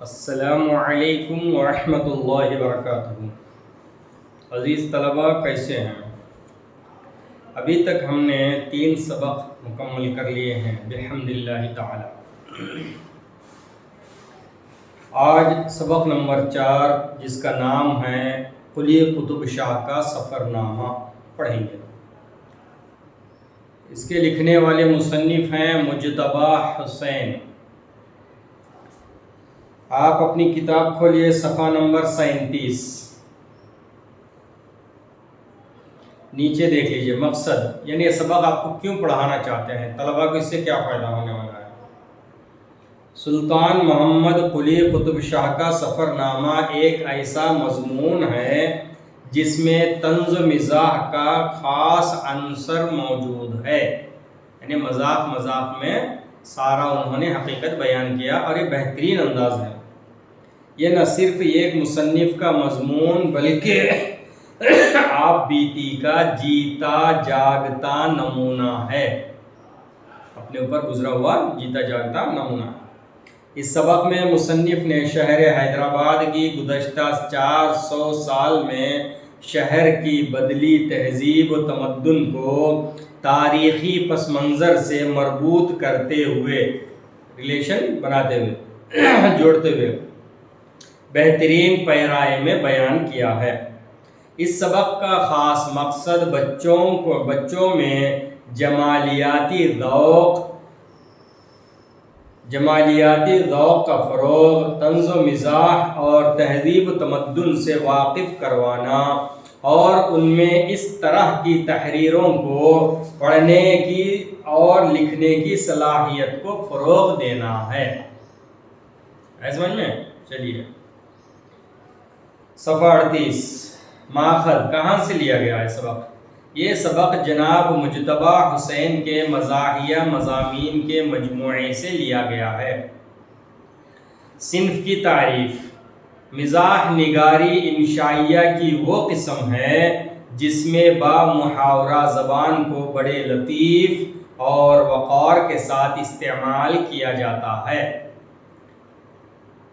السلام علیکم ورحمۃ اللہ وبرکاتہ۔ عزیز طلبہ، کیسے ہیں؟ ابھی تک ہم نے 3 سبق مکمل کر لیے ہیں بحمد اللہ تعالی۔ آج سبق نمبر 4 جس کا نام ہے قلی قطب شاہ کا سفر نامہ پڑھیں گے۔ اس کے لکھنے والے مصنف ہیں مجتبیٰ حسین۔ آپ اپنی کتاب کھولیے صفحہ نمبر 37، نیچے دیکھ لیجئے مقصد، یعنی یہ سبق آپ کو کیوں پڑھانا چاہتے ہیں، طلبہ کو اس سے کیا فائدہ ہونے والا ہے۔ سلطان محمد قلی قطب شاہ کا سفر نامہ ایک ایسا مضمون ہے جس میں طنز و مزاح کا خاص عنصر موجود ہے، یعنی مذاق میں سارا انہوں نے حقیقت بیان کیا اور یہ بہترین انداز ہے۔ یہ نہ صرف ایک مصنف کا مضمون بلکہ آپ بیتی کا جیتا جاگتا نمونہ ہے، اپنے اوپر گزرا ہوا جیتا جاگتا نمونہ۔ اس سبق میں مصنف نے شہر حیدرآباد کی گزشتہ 400 سال میں شہر کی بدلی تہذیب و تمدن کو تاریخی پس منظر سے مربوط کرتے ہوئے، ریلیشن بناتے ہوئے، جوڑتے ہوئے بہترین پیرائے میں بیان کیا ہے۔ اس سبق کا خاص مقصد بچوں میں جمالیاتی ذوق کا فروغ، طنز و مزاح اور تہذیب و تمدن سے واقف کروانا اور ان میں اس طرح کی تحریروں کو پڑھنے کی اور لکھنے کی صلاحیت کو فروغ دینا ہے۔ سمجھ میں؟ چلیے صفحہ 38، ماخذ کہاں سے لیا گیا ہے سبق؟ یہ سبق جناب مجتبیٰ حسین کے مزاحیہ مضامین کے مجموعے سے لیا گیا ہے۔ صنف کی تعریف: مزاح نگاری انشائیہ کی وہ قسم ہے جس میں با محاورہ زبان کو بڑے لطیف اور وقار کے ساتھ استعمال کیا جاتا ہے۔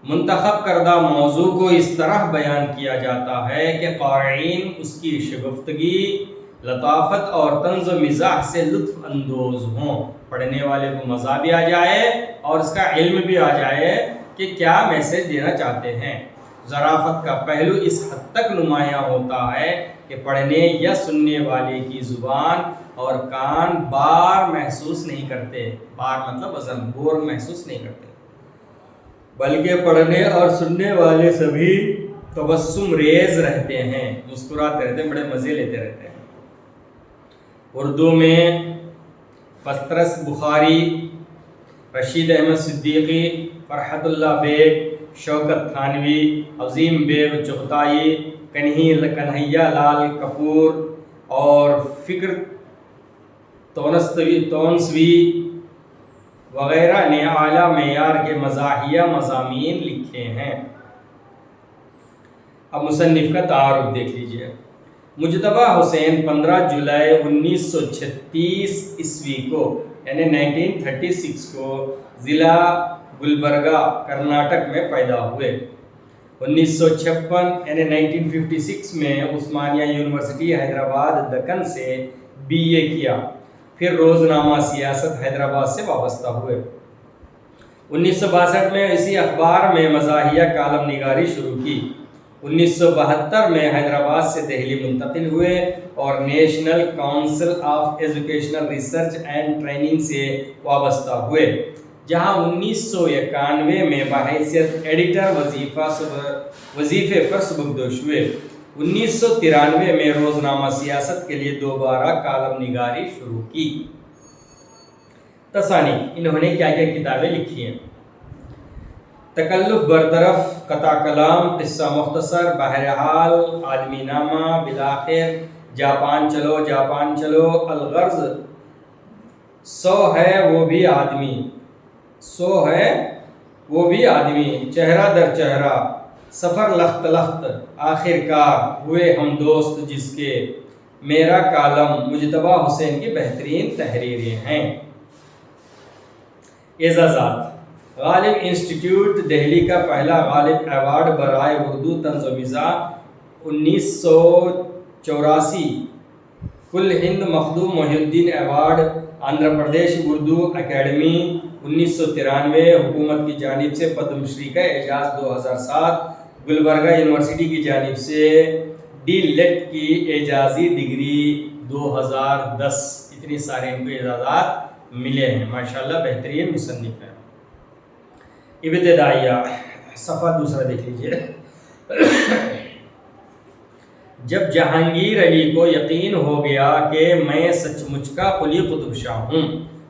منتخب کردہ موضوع کو اس طرح بیان کیا جاتا ہے کہ قارئین اس کی شگفتگی، لطافت اور طنز و مزاح سے لطف اندوز ہوں، پڑھنے والے کو مزہ بھی آ جائے اور اس کا علم بھی آ جائے کہ کیا میسج دینا چاہتے ہیں۔ ظرافت کا پہلو اس حد تک نمایاں ہوتا ہے کہ پڑھنے یا سننے والے کی زبان اور کان بار محسوس نہیں کرتے، بار مطلب وزن، بور محسوس نہیں کرتے، بلکہ پڑھنے اور سننے والے سبھی تبسم ریز رہتے ہیں، مسکراتے رہتے ہیں، بڑے مزے لیتے رہتے ہیں۔ اردو میں پسترس بخاری، رشید احمد صدیقی، فرحت اللہ بیگ، شوکت تھانوی، عظیم بیگ چغتائی، کنہیا لال کپور اور فکر تونسوی وغیرہ نے اعلیٰ معیار کے مزاحیہ مضامین لکھے ہیں۔ اب مصنف کا تعارف دیکھ لیجئے۔ مجتبیٰ حسین 15 جولائی 1936 عیسوی کو یعنی 1936 کو ضلع گلبرگہ کرناٹک میں پیدا ہوئے۔ 1956 یعنی 1956 میں عثمانیہ یونیورسٹی حیدرآباد دکن سے BA کیا، پھر روزنامہ سیاست حیدرآباد سے وابستہ ہوئے۔ 1962 میں اسی اخبار میں مزاحیہ کالم نگاری شروع کی۔ 1972 میں حیدرآباد سے دہلی منتقل ہوئے اور national council of educational research and training سے وابستہ ہوئے، جہاں 1991 میں بحیثیت ایڈیٹر وظیفے پر سبکدوش ہوئے۔ 1993 میں روزنامہ سیاست کے لیے دوبارہ کالم نگاری شروع کی۔ تصانیف: انہوں نے کیا کیا کتابیں لکھی ہیں؟ تکلف برطرف، قطع کلام، قصہ مختصر، بہرحال، آدمی نامہ، بالآخر، جاپان چلو جاپان چلو، الغرض، سو ہے وہ بھی آدمی، چہرہ در چہرہ، سفر لخت لخت، آخر کار، ہوئے ہم دوست جس کے، میرا کالم، مجتبیٰ حسین کی بہترین تحریریں ہیں۔ اعزازات: غالب انسٹیٹیوٹ دہلی کا پہلا غالب ایوارڈ برائے اردو طنز و مزاح 1984، کل ہند مخدوم محی الدین ایوارڈ آندھرا پردیش اردو اکیڈمی 1993، حکومت کی جانب سے پدم شری کا اعزاز 2007، گلبرگہ یونیورسٹی کی جانب سے ڈی لیٹ کی اعزازی ڈگری 2010۔ اتنی سارے ان کو اعزازات ملے ہیں، ماشاءاللہ بہترین مصنف ہیں۔ ابتدائیہ صفحہ دوسرا دیکھ لیجئے۔ جب جہانگیر علی کو یقین ہو گیا کہ میں سچ مچ کا قلی قطب شاہ ہوں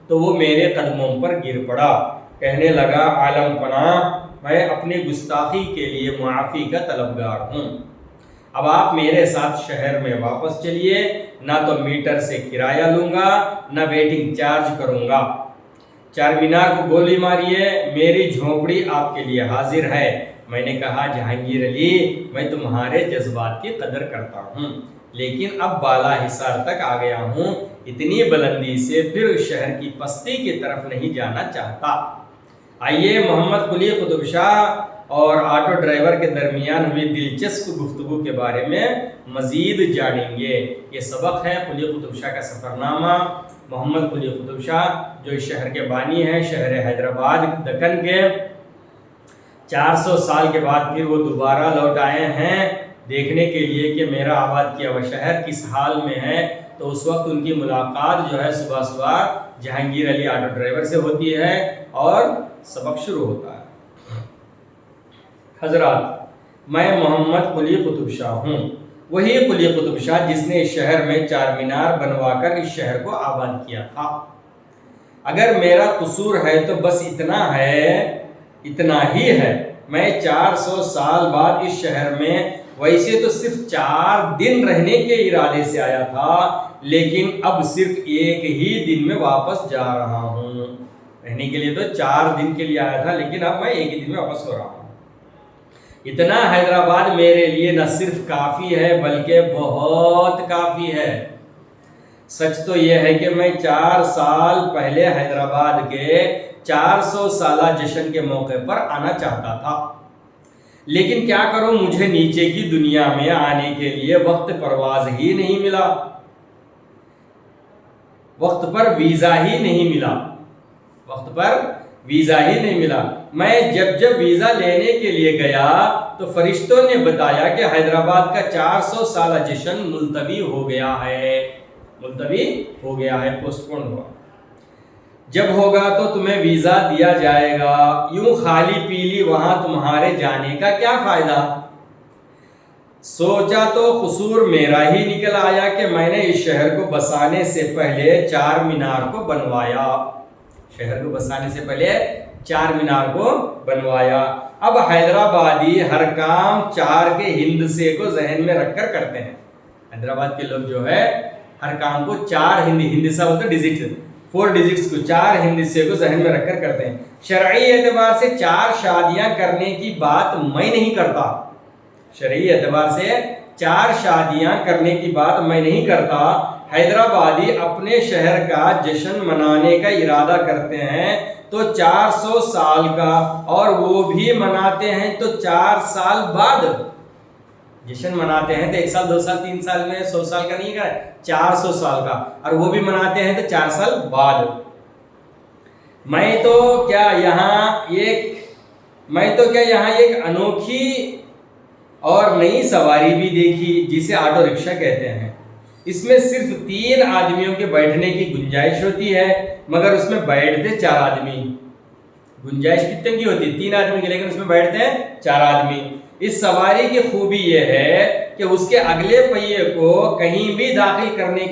تو وہ میرے قدموں پر گر پڑا، کہنے لگا عالم پناہ، میں اپنی گستاخی کے لیے معافی کا طلبگار ہوں۔ اب آپ میرے ساتھ شہر میں واپس چلیے، نہ تو میٹر سے کرایہ لوں گا نہ ویٹنگ چارج کروں گا۔ چار مینار کو گولی ماریے، میری جھونپڑی آپ کے لیے حاضر ہے۔ میں نے کہا جہانگیر علی، میں تمہارے جذبات کی قدر کرتا ہوں، لیکن اب بالا حصار تک آ گیا ہوں، اتنی بلندی سے پھر شہر کی پستی کی طرف نہیں جانا چاہتا۔ آئیے محمد قلی قطب شاہ اور آٹو ڈرائیور کے درمیان ہوئی دلچسپ گفتگو کے بارے میں مزید جانیں گے۔ یہ سبق ہے قلی قطب شاہ کا سفر نامہ۔ محمد قلی قطب شاہ جو اس شہر کے بانی ہیں، شہر حیدرآباد دکن کے، 400 سال کے بعد پھر وہ دوبارہ لوٹ آئے ہیں دیکھنے کے لیے کہ میرا آباد کیا ہوا شہر کس حال میں ہے۔ تو اس وقت ان کی ملاقات جو ہے صبح صبح جہانگیر علی آٹو ڈرائیور سے ہوتی ہے اور سبق شروع ہوتا ہے۔ حضرات، میں محمد قلی قطب شاہ ہوں، وہی قلی قطب شاہ جس نے اس شہر میں چار مینار بنوا کر اس شہر کو آباد کیا تھا۔ اگر میرا قصور ہے تو بس اتنا ہی ہے۔ میں 400 سال بعد اس شہر میں ویسے تو صرف 4 دن رہنے کے ارادے سے آیا تھا، لیکن اب صرف ایک ہی دن میں واپس جا رہا ہوں۔ رہنے کے لیے تو 4 دن کے لیے آیا تھا، لیکن اب میں ایک ہی دن میں واپس ہو رہا ہوں۔ اتنا حیدرآباد میرے لیے نہ صرف کافی ہے بلکہ بہت کافی ہے۔ سچ تو یہ ہے کہ میں 4 سال پہلے حیدرآباد کے 400 سالہ جشن کے موقع پر آنا چاہتا تھا، لیکن کیا کروں، مجھے نیچے کی دنیا میں آنے کے لیے وقت پرواز ہی نہیں ملا، وقت پر ویزا ہی نہیں ملا۔ میں جب ویزا لینے کے لیے گیا تو فرشتوں نے بتایا کہ حیدرآباد کا 400 سالہ جشن ملتوی ہو گیا ہے، پوسٹ پون ہوا۔ جب ہوگا تو تمہیں ویزا دیا جائے گا، یوں خالی پیلی وہاں تمہارے جانے کا کیا فائدہ؟ سوچا تو قصور میرا ہی نکل آیا کہ میں نے اس شہر کو بسانے سے پہلے چار مینار کو بنوایا۔ اب حیدرآبادی ہر کام 4 کے ہندسے کو ذہن میں رکھ کر کرتے ہیں۔ حیدرآباد کے لوگ جو ہے ہر کام کو 4 ہندسہ ہوتا ہے ڈیجٹ، 4 ڈیجٹس کو 4 ہندسے کو ذہن میں رکھ کر کرتے ہیں۔ شرعی اعتبار سے 4 شادیاں کرنے کی بات میں نہیں کرتا، حیدرآبادی اپنے شہر کا جشن منانے کا ارادہ کرتے ہیں تو 400 سال کا، اور وہ بھی مناتے ہیں تو 4 سال بعد جشن مناتے ہیں تو 1 سال 2 سال 3 سال میں 100 سال کا نہیں، 400 سال کا، اور وہ بھی مناتے ہیں تو 4 سال بعد۔ میں تو کیا یہاں ایک انوکھی اور نئی سواری بھی دیکھی جسے آٹو رکشہ کہتے ہیں۔ اس میں صرف 3 آدمیوں کے بیٹھنے کی گنجائش ہوتی ہے، مگر اس میں بیٹھتے 4 آدمی۔ گنجائش کتنے کی ہوتی ہے؟ 3 آدمی کی، لیکن اس میں بیٹھتے ہیں 4 آدمی۔ اس سواری کی خوبی یہ ہے کہ اس کے اگلے پہیے کو کہیں بھی داخل کرنے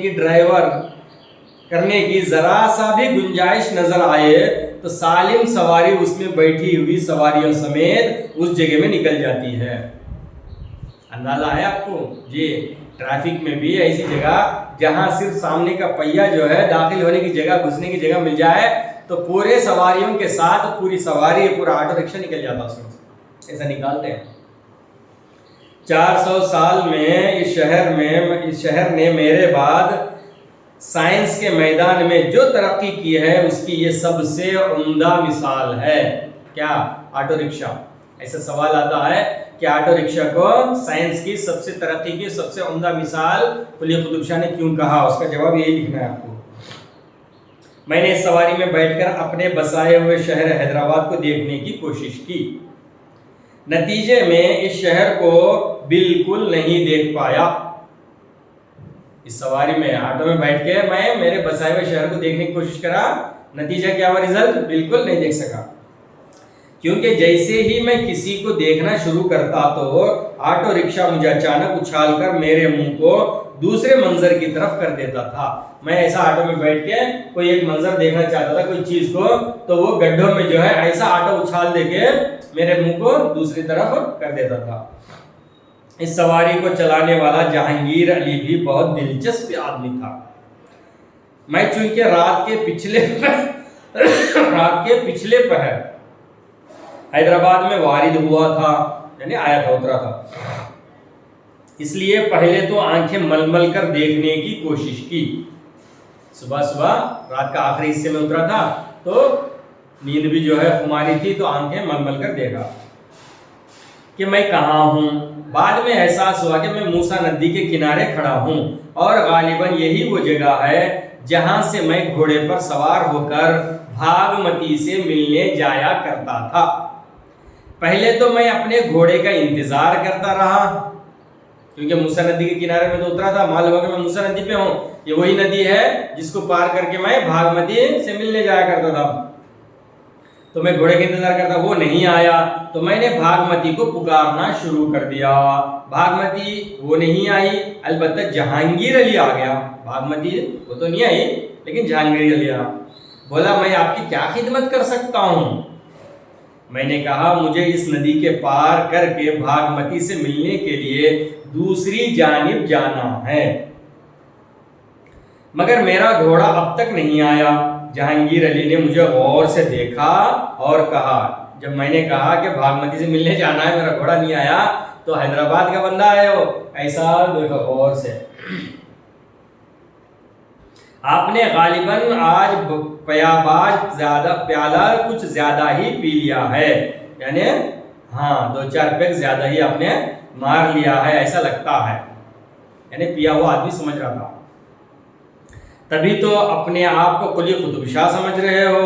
کی ذرا سا بھی گنجائش نظر آئے تو سالم سواری اس میں بیٹھی ہوئی سواریوں سمیت اس جگہ میں نکل جاتی ہے۔ اندازہ ہے آپ کو؟ جی، ٹریفک میں بھی ایسی جگہ جہاں صرف سامنے کا پہیہ جو ہے داخل ہونے کی جگہ، گھسنے کی جگہ مل جائے تو پورے سواریوں کے ساتھ پوری سواری، پورا آٹو رکشہ نکل جاتا اس میں، ایسا نکالتے ہیں۔ 400 سال میں اس شہر نے میرے بعد سائنس کے میدان میں جو ترقی کی ہے اس کی یہ سب سے عمدہ مثال ہے۔ क्या? Auto rickshaw. ऐसा सवाल आता है कि ऑटो रिक्शा को साइंस की सबसे तरक्की की सबसे उम्दा मिसाल कुली कुतुब शाह ने क्यों कहा, उसका जवाब यही लिखना है आपको। मैंने इस सवारी में बैठकर अपने बसाए हुए शहर हैदराबाद को देखने की कोशिश की। नतीजे में इस शहर को बिल्कुल नहीं देख पाया। इस सवारी में ऑटो में बैठ के मैं मेरे बसाए हुए शहर को देखने की कोशिश करा, नतीजा क्या हुआ? रिजल्ट बिल्कुल नहीं देख सका। क्योंकि जैसे ही मैं किसी को देखना शुरू करता तो ऑटो रिक्शा मुझे अचानक उछालकर मेरे मुंह को दूसरे मंजर की तरफ कर देता था। मैं ऐसा ऑटो में बैठ के कोई एक मंजर देखना चाहता था, कोई चीज को, तो वो गड्ढों में जो है ऐसा ऑटो उछाल देके मेरे मुंह को दूसरी तरफ कर देता था। इस सवारी को चलाने वाला जहांगीर अली भी बहुत दिलचस्प आदमी था। मैं चूंकि रात के पिछले पहर हैदराबाद में वारिद हुआ था, यानी आया था, उतरा था, इसलिए पहले तो आंखें मलमल कर देखने की कोशिश की। सुबह सुबह रात का आखिरी हिस्से में उतरा था तो नींद भी जो है खुमारी थी, तो आंखें मलमल कर देखा कि मैं कहाँ हूँ। बाद में एहसास हुआ कि मैं मूसा नदी के किनारे खड़ा हूँ और गालिबन यही वो जगह है जहाँ से मैं घोड़े पर सवार होकर भागमती से मिलने जाया करता था। पहले तो मैं अपने घोड़े का इंतजार करता रहा, क्योंकि मूसा नदी के किनारे में तो उतरा था, मालूम है कि मैं मूसा नदी पे हूँ, ये वही नदी है जिसको पार करके मैं भागमती से मिलने जाया करता था। तो मैं घोड़े का इंतजार करता, वो नहीं आया तो मैंने भागमती को पुकारना शुरू कर दिया। भागमती वो नहीं आई, अलबत्ता जहांगीर अली आ गया। भागमती वो तो नहीं आई, लेकिन जहांगीर अली आया। बोला, मैं आपकी क्या खिदमत कर सकता हूँ? मैंने कहा, मुझे इस नदी के पार करके भागमती से मिलने के लिए दूसरी जानिब जाना है, मगर मेरा घोड़ा अब तक नहीं आया। जहांगीर अली ने मुझे गौर से देखा और कहा, जब मैंने कहा कि भागमती से मिलने जाना है, मेरा घोड़ा नहीं आया, तो हैदराबाद का बंदा है वो, ऐसा देखो गौर से। आपने गालिबन आज प्याला कुछ ज्यादा ही पी लिया है, यानी हाँ 2-4 पैक ज्यादा ही आपने मार लिया है ऐसा लगता है, यानी पिया हुआ आदमी समझ रहा था। तभी तो अपने आप को कुली कुतुब शाह समझ रहे हो।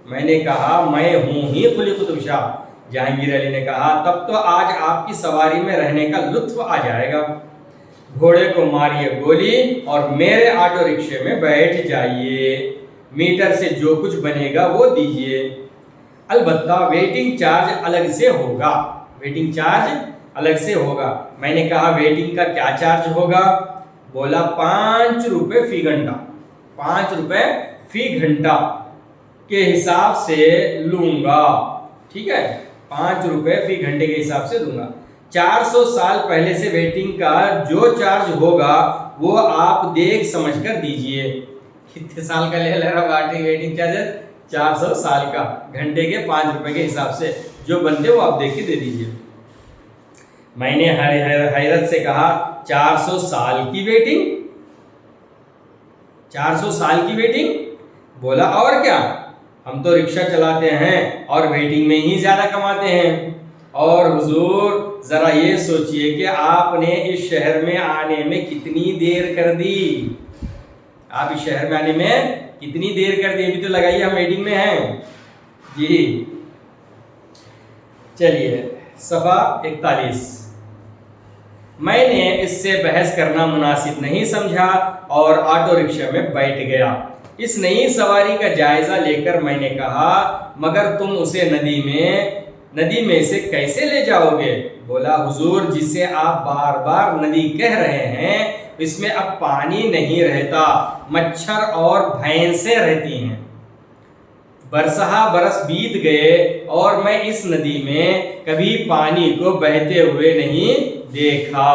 मैंने कहा, मैं हूं ही कुली कुतुब शाह। जहांगीर अली ने कहा, तब तो आज आपकी सवारी में रहने का लुत्फ आ जाएगा। घोड़े को मारिए गोली और मेरे ऑटो रिक्शे में बैठ जाइए। मीटर से जो कुछ बनेगा वो दीजिए, अलबत्ता वेटिंग चार्ज अलग से होगा। वेटिंग चार्ज अलग से होगा। मैंने कहा, वेटिंग का क्या चार्ज होगा? बोला, 5 रुपए फी घंटा। 5 रुपए फी घंटा के हिसाब से लूंगा, ठीक है? 5 रुपए फी घंटे के हिसाब से दूंगा। 400 साल पहले से वेटिंग का जो चार्ज होगा वो आप देख समझ कर दीजिए। कितने साल का ले रहा वेटिंग चार्ज? 400 साल का, घंटे के 5 रुपए के हिसाब से जो बनते वो आप देख के दे दीजिए। मैंने हैरत से कहा, 400 साल की वेटिंग? 400 साल की वेटिंग? बोला, और क्या, हम तो रिक्शा चलाते हैं और वेटिंग में ही ज्यादा कमाते हैं। और हुजूर जरा ये सोचिए कि आपने इस शहर में आने में कितनी देर कर दी। आप इस शहर में आने में कितनी देर कर दी? अभी तो लगाइए हम वेटिंग में हैं जी। चलिए, सफ़ा 41। मैंने इससे बहस करना मुनासिब नहीं समझा और ऑटो रिक्शा में बैठ गया। इस नई सवारी का जायजा लेकर मैंने कहा, मगर तुम उसे नदी में से कैसे ले जाओगे? बोला, हुजूर जिसे आप बार बार नदी कह रहे हैं इसमें अब पानी नहीं रहता, मच्छर और भैंसें रहती हैं। बरसहा बरस बीत गए और मैं इस नदी में कभी पानी को बहते हुए नहीं देखा।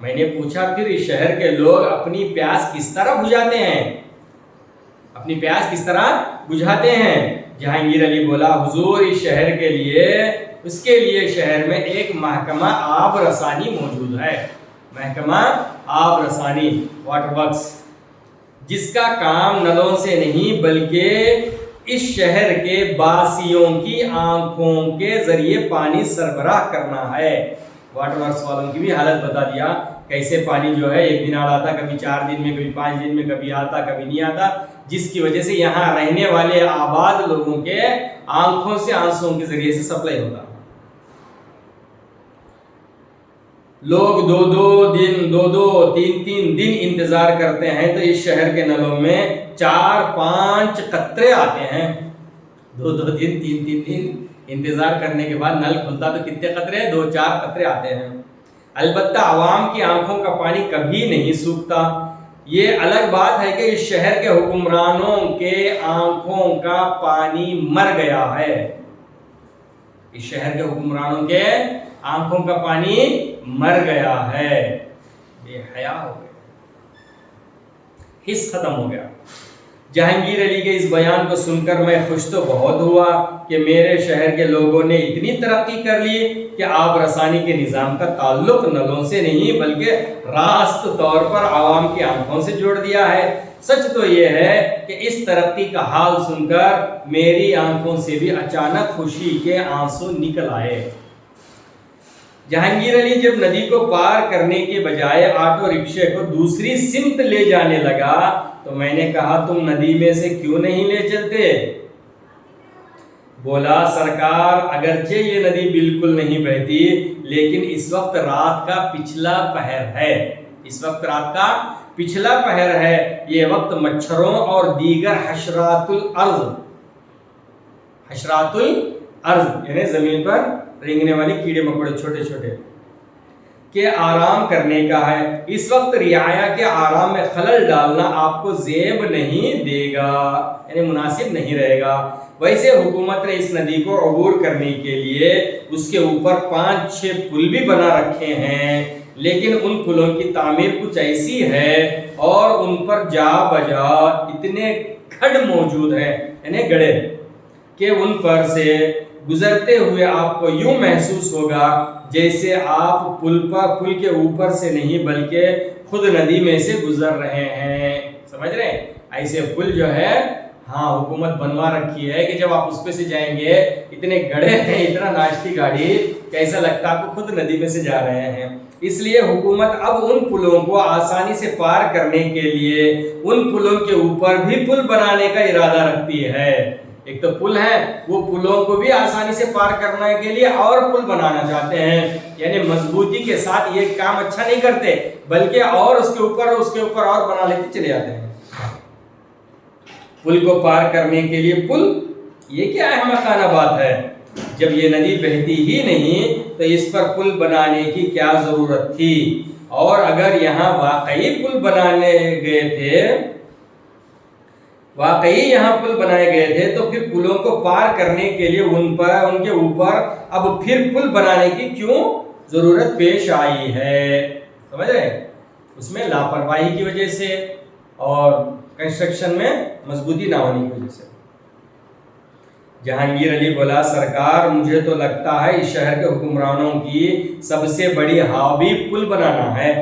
मैंने पूछा, फिर इस शहर के लोग अपनी प्यास किस तरह बुझाते हैं? अपनी प्यास किस तरह बुझाते हैं? जहांगीर अली बोला, हुजूर इस शहर के लिए, उसके लिए शहर में एक महकमा आब रसानी मौजूद है। महकमा आब रसानी, वाटर वर्क्स, जिसका काम नलों से नहीं बल्कि इस शहर के बासियों की आंखों के जरिए पानी सरबराह करना है। वाटर वर्क्स वालों की भी हालत बता दिया, कैसे पानी जो है एक दिन आ रहा था, कभी 4 दिन में, कभी 5 दिन में, कभी आता कभी नहीं आता, जिसकी वजह से यहाँ रहने वाले आबाद लोगों के आंखों से आंसुओं के जरिए से सप्लाई होता। लोग 2-2 दिन इंतजार करते हैं, तो इस शहर के नलों में 4-5 कतरे आते हैं। 2-2 दिन 3-3 दिन इंतजार करने के बाद नल खुलता तो कितने कतरे? 2-4 कतरे आते हैं। अलबत्ता आवाम की आंखों का पानी कभी नहीं सूखता। ये अलग बात है कि इस शहर के हुक्मरानों के आंखों का पानी मर गया है। इस शहर के हुक्मरानों के आंखों का पानी मर गया है। बेहया हो गया, हिस्स खत्म हो गया। जहांगीर अली के इस बयान को सुनकर मैं खुश तो बहुत हुआ कि मेरे शहर के लोगों ने इतनी तरक्की कर ली कि आब रसानी के निज़ाम का ताल्लुक नलों से नहीं बल्कि रास्त तौर पर आवाम की आंखों से जोड़ दिया है। सच तो यह है कि इस तरक्की का हाल सुनकर मेरी आंखों से भी अचानक खुशी के आंसू निकल आए। जहांगीर अली जब नदी को पार करने के बजाय ऑटो रिक्शे को दूसरी सिमत ले जाने लगा तो मैंने कहा, तुम नदी में से क्यों नहीं ले चलते? बोला, सरकार, अगरचे ये नदी बिल्कुल नहीं बहती, लेकिन इस वक्त रात का पिछला पहर है। इस वक्त रात का पिछला पहर है। ये वक्त मच्छरों और दीगर हशरातुल अर्ज यानी जमीन पर रेंगने वाले कीड़े मकोड़े छोटे छोटे के आराम करने का है। इस वक्त रियाया के आराम में खलल डालना आपको जेब नहीं देगा, यानी मुनासिब नहीं रहेगा। वैसे हुकूमत ने इस नदी को अबूर करने के लिए उसके ऊपर 5-6 पुल भी बना रखे हैं, लेकिन उन पुलों की तामीर कुछ ऐसी है और उन पर जा बजा इतने खड़ मौजूद हैं, यानी गड़े, कि उन पर से गुजरते हुए आपको यूं महसूस होगा जैसे आप पुल के ऊपर से नहीं बल्कि खुद नदी में से गुजर रहे हैं। समझ रहे हैं? ऐसे पुल जो है, हाँ, हुकूमत बनवा रखी है कि जब आप उस पे से जाएंगे, इतने गड़े हैं, इतना नाचती गाड़ी, कैसा लगता है आपको खुद नदी में से जा रहे हैं। इसलिए हुकूमत अब उन पुलों को आसानी से पार करने के लिए उन पुलों के ऊपर भी पुल बनाने का इरादा रखती है। एक तो पुल है, वो पुलों को भी आसानी से पार करने के लिए और पुल बनाना चाहते हैं, यानी मजबूती के साथ ये काम अच्छा नहीं करते बल्कि और उसके ऊपर और बना लेते चले जाते हैं। पुल को पार करने के लिए पुल, ये क्या अहमकाना बात है? जब ये नदी बहती ही नहीं तो इस पर पुल बनाने की क्या जरूरत थी? और अगर यहाँ वाकई पुल बनाए गए थे तो फिर पुलों को पार करने के लिए उनके ऊपर अब फिर पुल बनाने की क्यों जरूरत पेश आई है? समझ रहे? उसमें लापरवाही की वजह से और कंस्ट्रक्शन में मजबूती ना होने की वजह से। जहांगीर अली बोला, सरकार, मुझे तो लगता है इस शहर के हुक्मरानों की सबसे बड़ी हॉबी पुल बनाना है।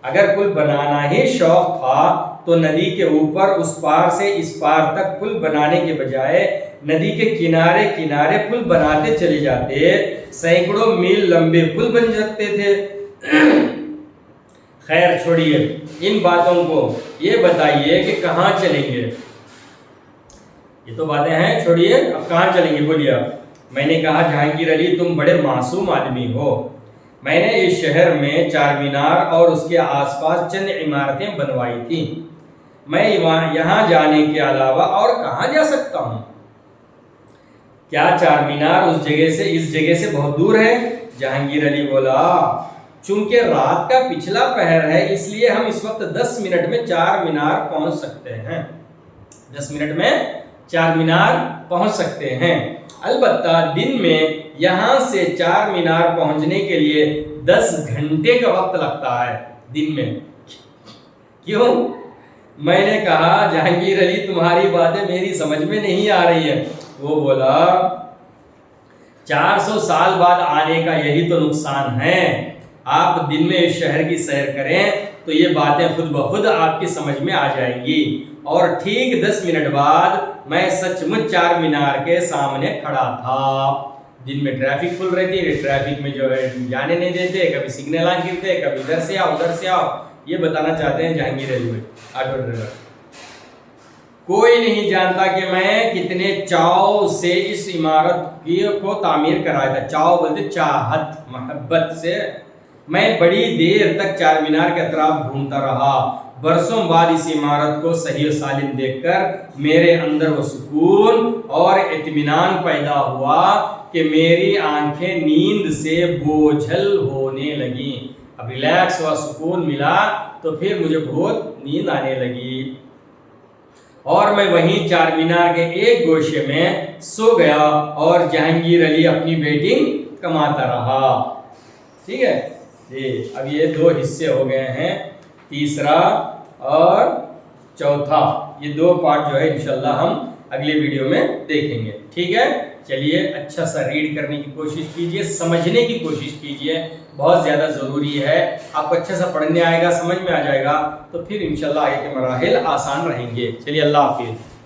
अगर पुल बनाना ही शौक था तो नदी के ऊपर उस पार से इस पार तक पुल बनाने के बजाय नदी के किनारे किनारे पुल बनाते चले जाते, सैकड़ों मील लंबे पुल बन सकते थे। खैर छोड़िए इन बातों को, ये बताइए कि कहाँ चलेंगे? ये तो बातें हैं, छोड़िए, अब कहाँ चलेंगे बोलिए आप। मैंने कहा, जहांगीर अली, तुम बड़े मासूम आदमी हो। मैंने इस शहर में चार मीनार और उसके आसपास चंद इमारतें बनवाई थी। मैं यहाँ जाने के अलावा और कहाँ जा सकता हूँ? क्या चार मीनार इस जगह से बहुत दूर है? जहांगीर अली बोला, चूंकि रात का पिछला पहर है इसलिए हम इस वक्त 10 मिनट में चार मीनार पहुंच सकते हैं। 10 मिनट में चार मीनार पहुंच सकते हैं। अलबत्ता दिन में यहाँ से चार मीनार पहुंचने के लिए 10 घंटे का वक्त लगता है दिन में। क्यों? मैंने कहा, जहांगीर अली, तुम्हारी बातें मेरी समझ में नहीं आ रही है। वो बोला, 400 साल बाद आने का यही तो नुकसान है। आप दिन में इस शहर की सैर करें तो ये बातें खुद ब खुद आपकी समझ में आ जाएंगी اور ٹھیک 10 منٹ بعد میں سچ مچ چار مینار کے سامنے کھڑا تھا۔ دن میں ٹریفک فل رہتی ہے، ٹریفک میں جو ہے جانے نہیں دیتے، کبھی سگنل گرتے، کبھی ادھر سے آؤ ادھر سے آؤ۔ یہ بتانا چاہتے ہیں جہانگیر علی بھائی آٹو ڈرائیور۔ کوئی نہیں جانتا کہ میں کتنے چاؤ سے اس عمارت کو تعمیر کرایا تھا۔ چاؤ بولتے چاہت، محبت سے۔ میں بڑی دیر تک چار مینار کے اطراف گھومتا رہا۔ برسوں بعد اس عمارت کو صحیح و سالم دیکھ کر میرے اندر وہ سکون اور اطمینان پیدا ہوا کہ میری آنکھیں نیند سے بوجھل ہونے لگیں۔ اب ریلیکس ہوا، سکون ملا، تو پھر مجھے بہت نیند آنے لگی اور میں وہیں چار مینار کے ایک گوشے میں سو گیا اور جہانگیر علی اپنی ویٹنگ کماتا رہا۔ ٹھیک ہے جی، اب یہ دو حصے ہو گئے ہیں، تیسرا اور چوتھا۔ یہ دو پارٹ جو ہے انشاءاللہ ہم اگلی ویڈیو میں دیکھیں گے۔ ٹھیک ہے، چلیے اچھا سا ریڈ کرنے کی کوشش کیجئے، سمجھنے کی کوشش کیجئے، بہت زیادہ ضروری ہے۔ آپ کو اچھا سا پڑھنے آئے گا، سمجھ میں آ جائے گا، تو پھر انشاءاللہ آگے کے مراحل آسان رہیں گے۔ چلیے اللہ حافظ۔